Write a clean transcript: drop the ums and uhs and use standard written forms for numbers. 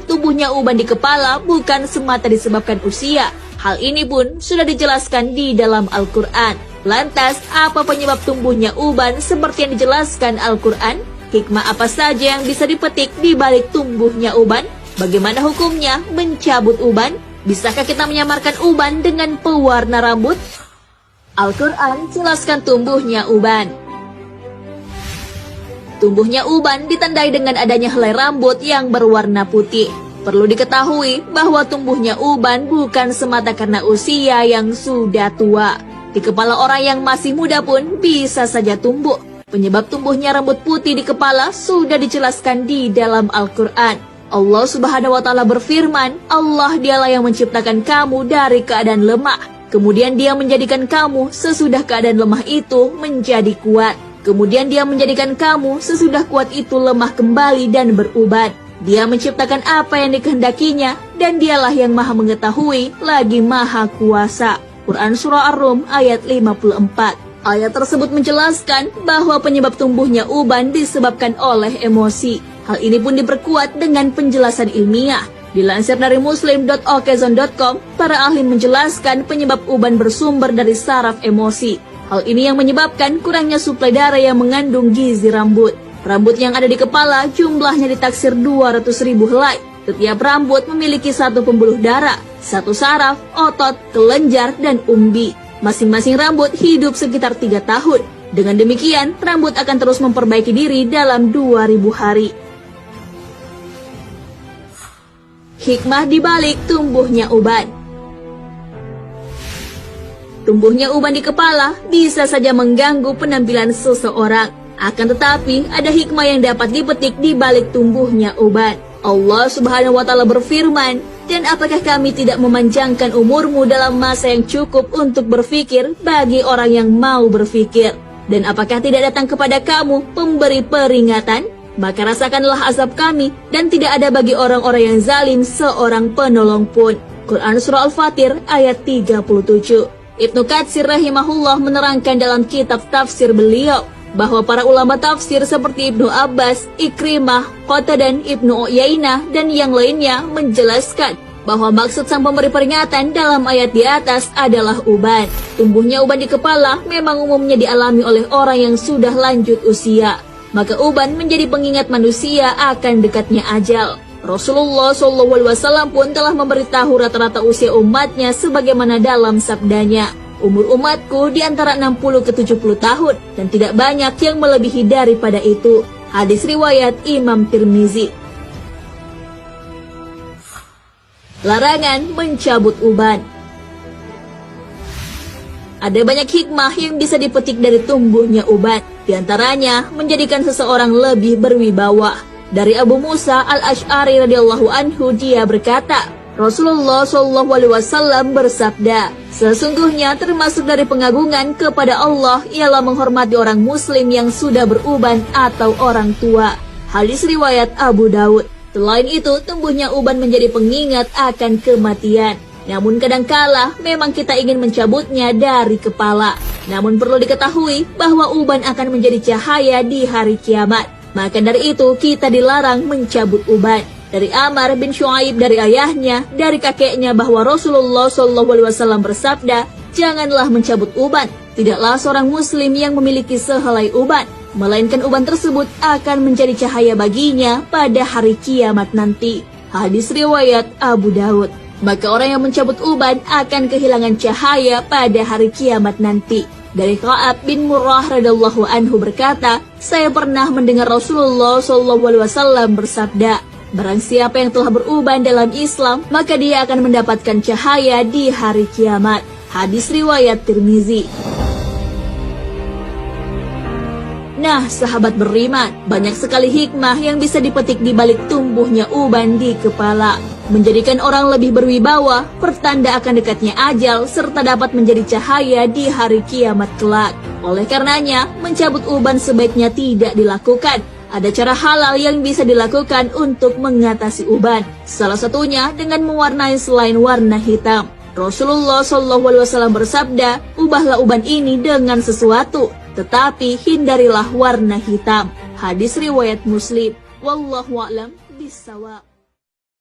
Tumbuhnya uban di kepala bukan semata disebabkan usia. Hal ini pun sudah dijelaskan di dalam Al-Quran. Lantas, apa penyebab tumbuhnya uban seperti yang dijelaskan Al-Quran? Hikmah apa saja yang bisa dipetik di balik tumbuhnya uban? Bagaimana hukumnya mencabut uban? Bisakah kita menyamarkan uban dengan pewarna rambut? Al-Quran jelaskan tumbuhnya uban. Tumbuhnya uban ditandai dengan adanya helai rambut yang berwarna putih. Perlu diketahui bahwa tumbuhnya uban bukan semata karena usia yang sudah tua. Di kepala orang yang masih muda pun bisa saja tumbuh. Penyebab tumbuhnya rambut putih di kepala sudah dijelaskan di dalam Al-Quran. Allah Subhanahu wa Ta'ala berfirman, Allah dialah yang menciptakan kamu dari keadaan lemah. Kemudian Dia menjadikan kamu sesudah keadaan lemah itu menjadi kuat. Kemudian Dia menjadikan kamu sesudah kuat itu lemah kembali dan berubat. Dia menciptakan apa yang dikehendakinya, dan Dialah yang maha mengetahui lagi maha kuasa. Quran Surah Ar-Rum ayat 54. Ayat tersebut menjelaskan bahwa penyebab tumbuhnya uban disebabkan oleh emosi. Hal ini pun diperkuat dengan penjelasan ilmiah. Dilansir dari muslim.okezon.com, para ahli menjelaskan penyebab uban bersumber dari saraf emosi. Hal ini yang menyebabkan kurangnya suplai darah yang mengandung gizi rambut. Rambut yang ada di kepala jumlahnya ditaksir 200.000 helai. Setiap rambut memiliki satu pembuluh darah, satu saraf, otot, kelenjar, dan umbi. Masing-masing rambut hidup sekitar 3 tahun. Dengan demikian, rambut akan terus memperbaiki diri dalam 2000 hari. Hikmah dibalik tumbuhnya uban. Tumbuhnya uban di kepala bisa saja mengganggu penampilan seseorang. Akan tetapi, ada hikmah yang dapat dipetik di balik tumbuhnya uban. Allah Subhanahu wa Ta'ala berfirman, dan apakah kami tidak memanjangkan umurmu dalam masa yang cukup untuk berfikir bagi orang yang mau berfikir? Dan apakah tidak datang kepada kamu pemberi peringatan? Maka rasakanlah azab kami, dan tidak ada bagi orang-orang yang zalim seorang penolong pun. Quran Surah Al-Fatir ayat 37. Ibnu Katsir rahimahullah menerangkan dalam kitab tafsir beliau bahwa para ulama tafsir seperti Ibnu Abbas, Ikrimah, Qatadah, Ibnu Uyainah, dan yang lainnya menjelaskan bahwa maksud sang pemberi peringatan dalam ayat di atas adalah uban. Tumbuhnya uban di kepala memang umumnya dialami oleh orang yang sudah lanjut usia. Maka uban menjadi pengingat manusia akan dekatnya ajal. Rasulullah SAW pun telah memberitahu rata-rata usia umatnya sebagaimana dalam sabdanya, umur umatku di antara 60 ke 70 tahun dan tidak banyak yang melebihi daripada itu. Hadis riwayat Imam Tirmizi. Larangan mencabut uban. Ada banyak hikmah yang bisa dipetik dari tumbuhnya uban. Di antaranya menjadikan seseorang lebih berwibawa. Dari Abu Musa Al-Asy'ari radhiyallahu anhu, dia berkata, Rasulullah SAW bersabda, sesungguhnya termasuk dari pengagungan kepada Allah ialah menghormati orang muslim yang sudah beruban atau orang tua. Hadis riwayat Abu Daud. Selain itu, tumbuhnya uban menjadi pengingat akan kematian. Namun kadangkala memang kita ingin mencabutnya dari kepala. Namun perlu diketahui bahwa uban akan menjadi cahaya di hari kiamat. Maka dari itu kita dilarang mencabut uban. Dari Amr bin Shu'aib dari ayahnya, dari kakeknya bahwa Rasulullah SAW bersabda, janganlah mencabut uban. Tidaklah seorang muslim yang memiliki sehelai uban, melainkan uban tersebut akan menjadi cahaya baginya pada hari kiamat nanti. Hadis riwayat Abu Daud. Maka orang yang mencabut uban akan kehilangan cahaya pada hari kiamat nanti. Dari Ka'ab bin Murrah radhiyallahu anhu berkata, saya pernah mendengar Rasulullah SAW bersabda, barang siapa yang telah beruban dalam Islam, maka dia akan mendapatkan cahaya di hari kiamat. Hadis riwayat Tirmizi. Nah, sahabat beriman, banyak sekali hikmah yang bisa dipetik di balik tumbuhnya uban di kepala. Menjadikan orang lebih berwibawa, pertanda akan dekatnya ajal, serta dapat menjadi cahaya di hari kiamat kelak. Oleh karenanya, mencabut uban sebaiknya tidak dilakukan. Ada cara halal yang bisa dilakukan untuk mengatasi uban. Salah satunya dengan mewarnai selain warna hitam. Rasulullah SAW bersabda, ubahlah uban ini dengan sesuatu, tetapi hindarilah warna hitam. Hadis riwayat Muslim. Wallahu a'lam bishawab.